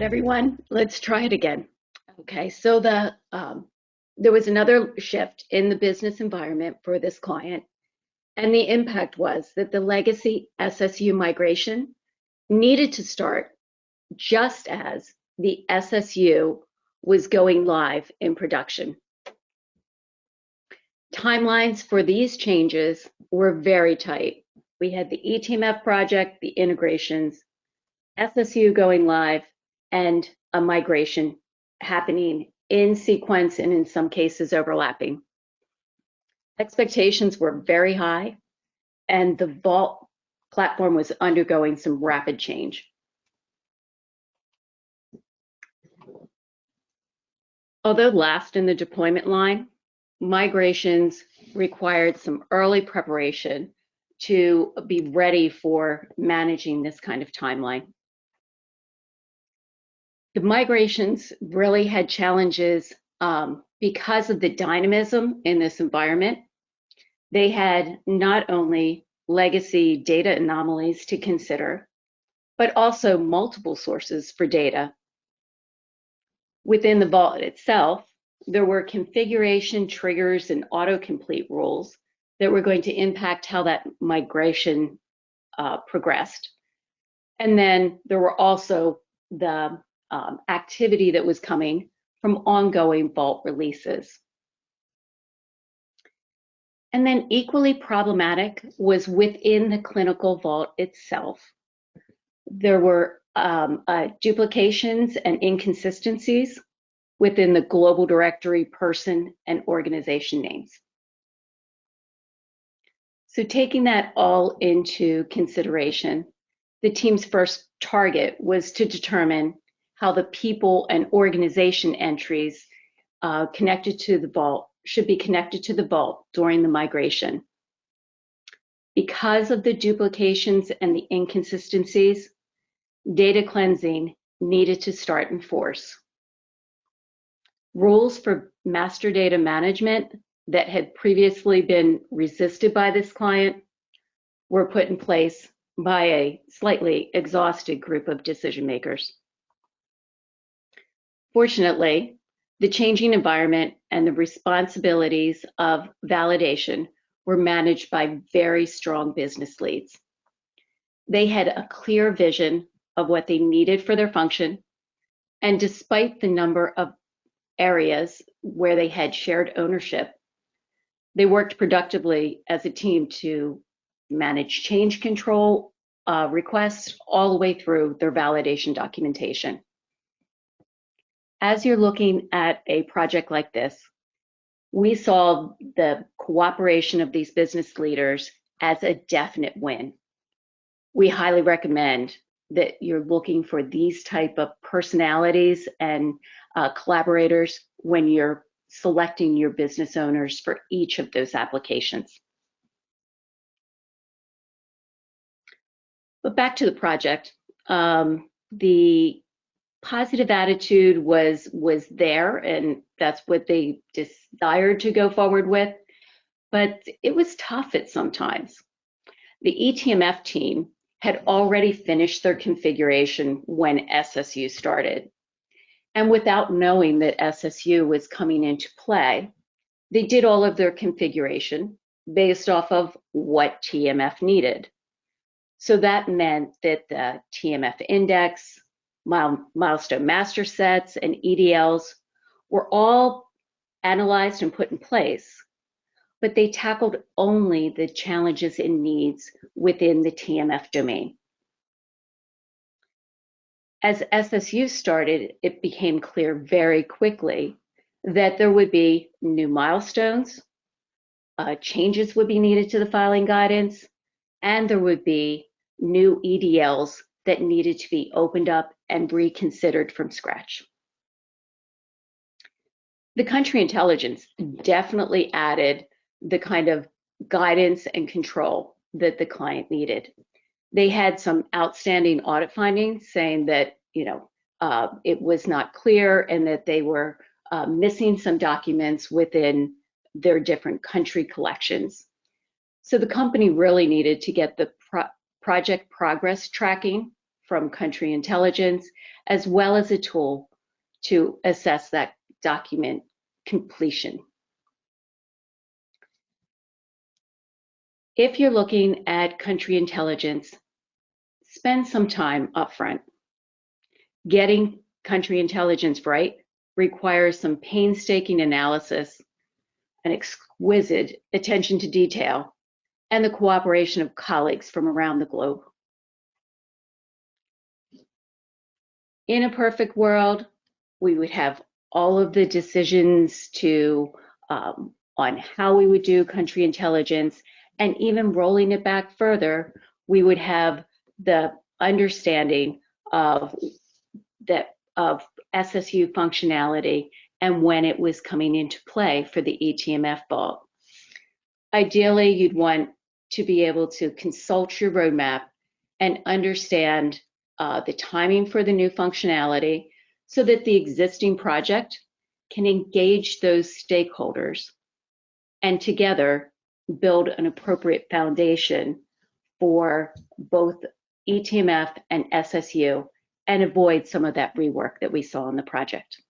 right, everyone, let's try it again. Okay, so there was another shift in the business environment for this client, and the impact was that the legacy SSU migration needed to start just as the SSU was going live in production. Timelines for these changes were very tight. We had the eTMF project, the integrations, SSU going live, and a migration happening in sequence and in some cases overlapping. Expectations were very high, and the Vault platform was undergoing some rapid change. Although last in the deployment line, migrations required some early preparation to be ready for managing this kind of timeline. The migrations really had challenges because of the dynamism in this environment. They had not only legacy data anomalies to consider, but also multiple sources for data. Within the Vault itself, there were configuration triggers and autocomplete rules that were going to impact how that migration progressed. And then there were also the activity that was coming from ongoing Vault releases. And then equally problematic was within the clinical Vault itself. There were duplications and inconsistencies within the global directory person and organization names. So taking that all into consideration, the team's first target was to determine how the people and organization entries connected to the Vault should be connected to the Vault during the migration. Because of the duplications and the inconsistencies, data cleansing needed to start in force. Rules for master data management that had previously been resisted by this client were put in place by a slightly exhausted group of decision makers. Fortunately, the changing environment and the responsibilities of validation were managed by very strong business leads. They had a clear vision of what they needed for their function, and despite the number of areas where they had shared ownership, they worked productively as a team to manage change control requests all the way through their validation documentation. As you're looking at a project like this, we saw the cooperation of these business leaders as a definite win. We highly recommend that you're looking for these type of personalities and collaborators when you're selecting your business owners for each of those applications. But back to the project, the positive attitude was there, and that's what they desired to go forward with, but it was tough at some times. The eTMF team had already finished their configuration when SSU started. And without knowing that SSU was coming into play, they did all of their configuration based off of what TMF needed. So that meant that the TMF index, milestone master sets, and EDLs were all analyzed and put in place, but they tackled only the challenges and needs within the TMF domain. As SSU started, it became clear very quickly that there would be new milestones, changes would be needed to the filing guidance, and there would be new EDLs that needed to be opened up and reconsidered from scratch. The country intelligence definitely added the kind of guidance and control that the client needed. They had some outstanding audit findings saying that, it was not clear and that they were missing some documents within their different country collections. So the company really needed to get the project progress tracking from country intelligence, as well as a tool to assess that document completion. If you're looking at country intelligence, spend some time upfront. Getting country intelligence right requires some painstaking analysis, an exquisite attention to detail, and the cooperation of colleagues from around the globe. In a perfect world, we would have all of the decisions on how we would do country intelligence, and even rolling it back further, we would have the understanding of SSU functionality and when it was coming into play for the eTMF Vault. Ideally, you'd want to be able to consult your roadmap and understand the timing for the new functionality so that the existing project can engage those stakeholders and together build an appropriate foundation for both eTMF and SSU and avoid some of that rework that we saw in the project.